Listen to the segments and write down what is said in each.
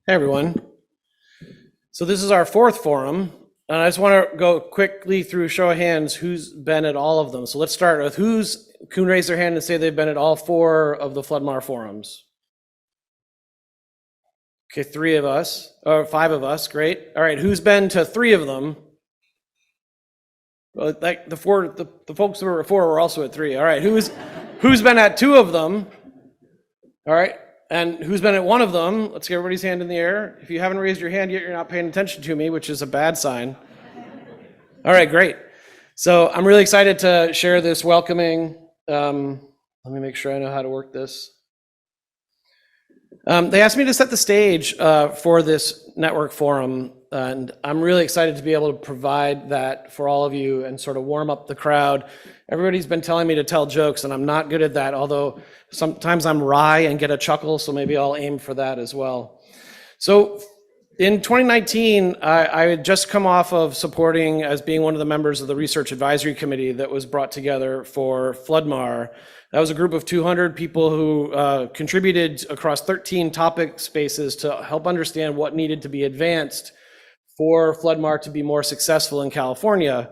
Hey everyone. So this is our fourth forum, and I just want to go quickly through show of hands who's been at all of them. So let's start with who can raise their hand and say they've been at all four of the Floodmar forums. Okay, three of us, or five of us, great. All right, who's been to three of them? Well, like the folks who were at four were also at three. All right, who's been at two of them? All right, and who's been at one of them? Let's get everybody's hand in the air. If you haven't raised your hand yet, you're not paying attention to me, which is a bad sign. All right, great. So I'm really excited to share this welcoming. Let me make sure I know how to work this. They asked me to set the stage for this network forum, and I'm really excited to be able to provide that for all of you and sort of warm up the crowd. Everybody's been telling me to tell jokes, and I'm not good at that, although sometimes I'm wry and get a chuckle, so maybe I'll aim for that as well. So in 2019, I had just come off of supporting as being one of the members of the research advisory committee that was brought together for Floodmar. That was a group of 200 people who contributed across 13 topic spaces to help understand what needed to be advanced for Floodmar to be more successful in California.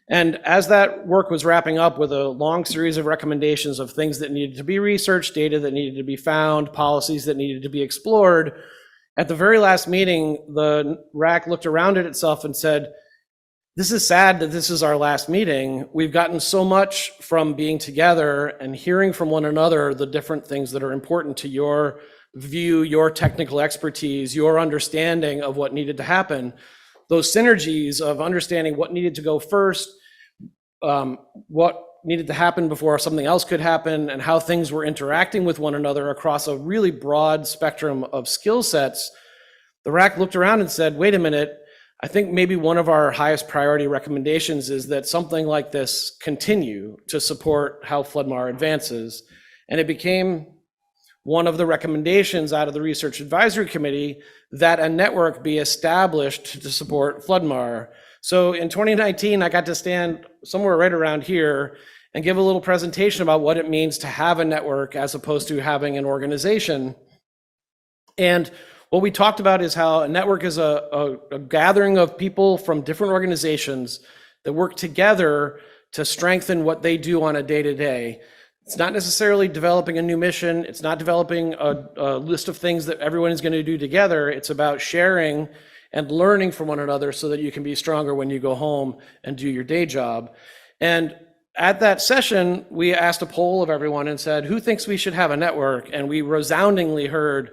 And as that work was wrapping up with a long series of recommendations of things that needed to be researched, data that needed to be found, policies that needed to be explored, at the very last meeting, the RAC looked around at itself and said, this is sad that this is our last meeting. We've gotten so much from being together and hearing from one another the different things that are important to your view, your technical expertise, your understanding of what needed to happen. Those synergies of understanding what needed to go first, what needed to happen before something else could happen, and how things were interacting with one another across a really broad spectrum of skill sets. The RAC looked around and said, wait a minute, I think maybe one of our highest priority recommendations is that something like this continue to support how Floodmar advances. And it became one of the recommendations out of the Research Advisory Committee that a network be established to support Floodmar. So in 2019, I got to stand somewhere right around here and give a little presentation about what it means to have a network as opposed to having an organization. And what we talked about is how a network is a gathering of people from different organizations that work together to strengthen what they do on a day-to-day. It's not necessarily developing a new mission. It's not developing a list of things that everyone is going to do together. It's about sharing and learning from one another so that you can be stronger when you go home and do your day job. And at that session, we asked a poll of everyone and said, who thinks we should have a network? And we resoundingly heard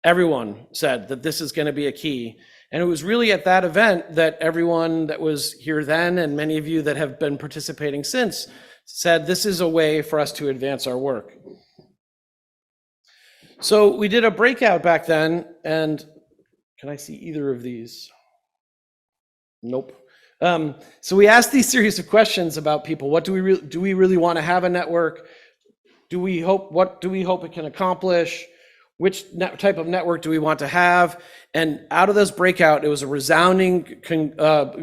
everyone said that this is going to be a key. And it was really at that event that everyone that was here then, and many of you that have been participating since, said this is a way for us to advance our work. So we did a breakout back then, and can I see either of these? Nope. So we asked these series of questions about people. What do we really want to have a network? What do we hope it can accomplish? Which type of network do we want to have? And out of this breakout, it was a resounding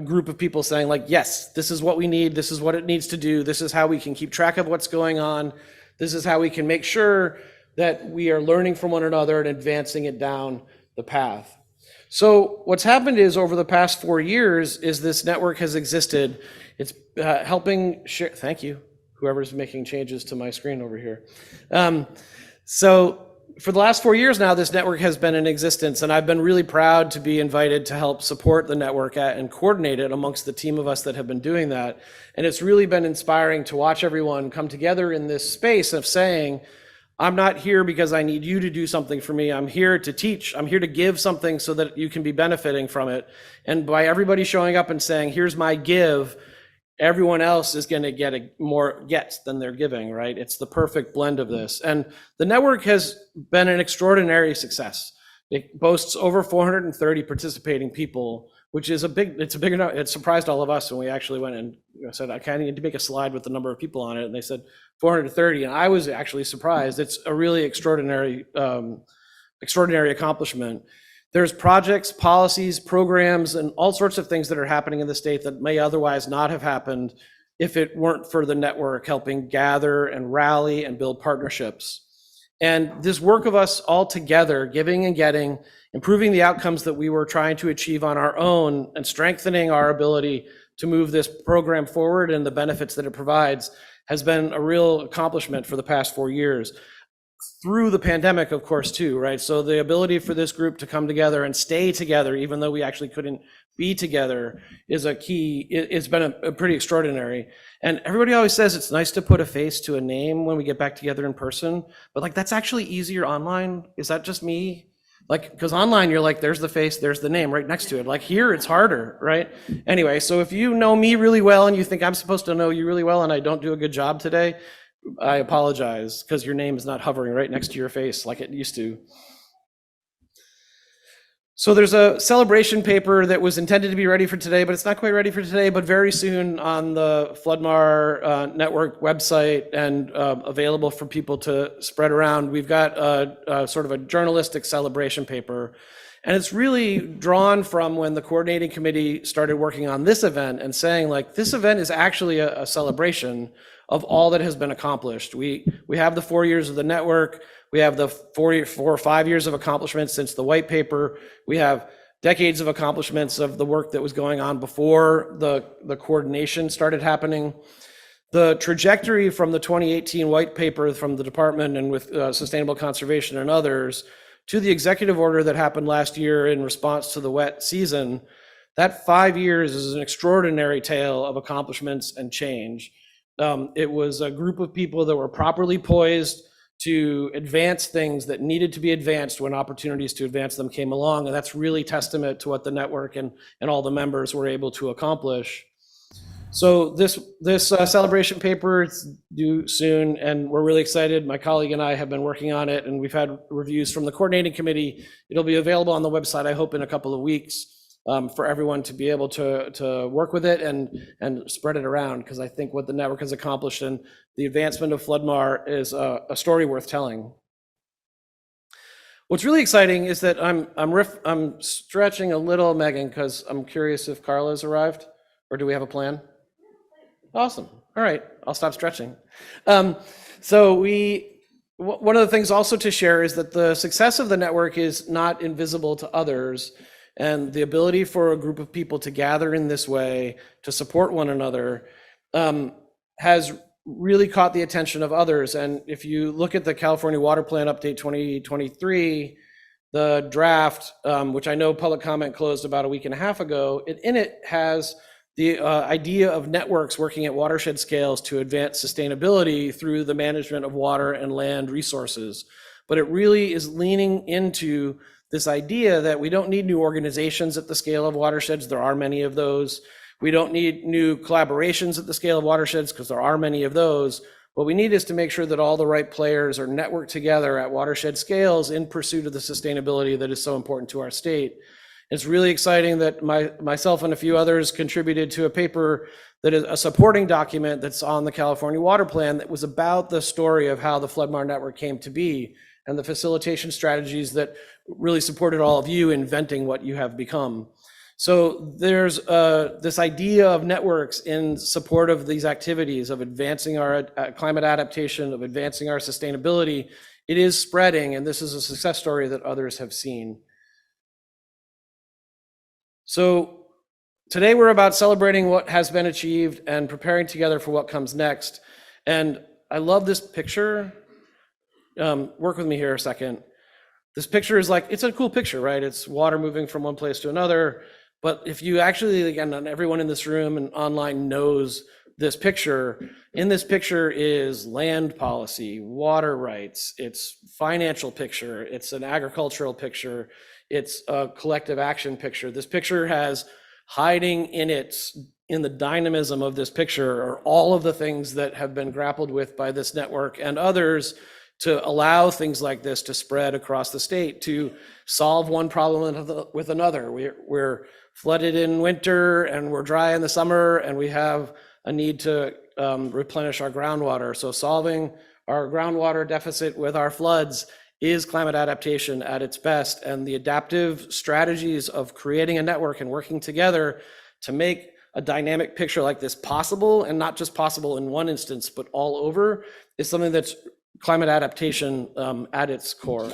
group of people saying like, yes, this is what we need. This is what it needs to do. This is how we can keep track of what's going on. This is how we can make sure that we are learning from one another and advancing it down the path. So what's happened is over the past 4 years is this network has existed. It's helping share, thank you, whoever's making changes to my screen over here. So for the last 4 years now, this network has been in existence, and I've been really proud to be invited to help support the network and coordinate it amongst the team of us that have been doing that. And it's really been inspiring to watch everyone come together in this space of saying, I'm not here because I need you to do something for me. I'm here to teach. I'm here to give something so that you can be benefiting from it. And by everybody showing up and saying, here's my give, everyone else is going to get more gets than they're giving, right? It's the perfect blend of this. And the network has been an extraordinary success. It boasts over 430 participating people, which is it's a big enough. It surprised all of us when we actually went and said, I kind of need to make a slide with the number of people on it. And they said 430. And I was actually surprised. It's a really extraordinary accomplishment. There's projects, policies, programs, and all sorts of things that are happening in the state that may otherwise not have happened if it weren't for the network helping gather and rally and build partnerships. And this work of us all together, giving and getting, improving the outcomes that we were trying to achieve on our own and strengthening our ability to move this program forward and the benefits that it provides has been a real accomplishment for the past 4 years. Through the pandemic, of course, too, right? So the ability for this group to come together and stay together, even though we actually couldn't be together, is a key. It's been a pretty extraordinary. And everybody always says it's nice to put a face to a name when we get back together in person, but like that's actually easier online. Is that just me? Like, because online you're like, there's the face, there's the name right next to it. Like here, it's harder, right? Anyway, so if you know me really well and you think I'm supposed to know you really well and I don't do a good job today, I apologize, because your name is not hovering right next to your face like it used to. So there's a celebration paper that was intended to be ready for today, but it's not quite ready for today, but very soon on the Floodmar network website and available for people to spread around. We've got a sort of a journalistic celebration paper. And it's really drawn from when the coordinating committee started working on this event and saying, like, this event is actually a celebration of all that has been accomplished. We have the 4 years of the network. We have the 4 or 5 years of accomplishments since the white paper. We have decades of accomplishments of the work that was going on before the coordination started happening. The trajectory from the 2018 white paper from the department and with sustainable conservation and others to the executive order that happened last year in response to the wet season, that 5 years is an extraordinary tale of accomplishments and change. It was a group of people that were properly poised to advance things that needed to be advanced when opportunities to advance them came along. And that's really testament to what the network and all the members were able to accomplish. So this celebration paper is due soon, and we're really excited. My colleague and I have been working on it, and we've had reviews from the coordinating committee. It'll be available on the website, I hope, in a couple of weeks for everyone to be able to work with it and spread it around, because I think what the network has accomplished and the advancement of Floodmar is a story worth telling. What's really exciting is that I'm stretching a little, Megan, because I'm curious if Carla's arrived, or do we have a plan? Awesome. All right, I'll stop stretching. So one of the things also to share is that the success of the network is not invisible to others, and the ability for a group of people to gather in this way to support one another has really caught the attention of others. And if you look at the California Water Plan Update 2023, the draft, which I know public comment closed about a week and a half ago, in it has the idea of networks working at watershed scales to advance sustainability through the management of water and land resources. But it really is leaning into this idea that we don't need new organizations at the scale of watersheds. There are many of those. We don't need new collaborations at the scale of watersheds, because there are many of those. What we need is to make sure that all the right players are networked together at watershed scales in pursuit of the sustainability that is so important to our state. It's really exciting that myself and a few others contributed to a paper that is a supporting document that's on the California Water Plan that was about the story of how the Floodmar network came to be and the facilitation strategies that really supported all of you inventing what you have become. So there's this idea of networks in support of these activities of advancing our climate adaptation, of advancing our sustainability. It is spreading, and this is a success story that others have seen. So today we're about celebrating what has been achieved and preparing together for what comes next. And I love this picture. Work with me here a second. This picture is like, it's a cool picture, right? It's water moving from one place to another. But if you actually, again, everyone in this room and online knows this picture, in this picture is land policy, water rights, it's financial picture, it's an agricultural picture, it's a collective action picture. This picture has hiding in the dynamism of this picture are all of the things that have been grappled with by this network and others to allow things like this to spread across the state, to solve one problem with another. We're flooded in winter and we're dry in the summer, and we have a need to replenish our groundwater. So solving our groundwater deficit with our floods is climate adaptation at its best, and the adaptive strategies of creating a network and working together to make a dynamic picture like this possible, and not just possible in one instance, but all over, is something that's climate adaptation at its core.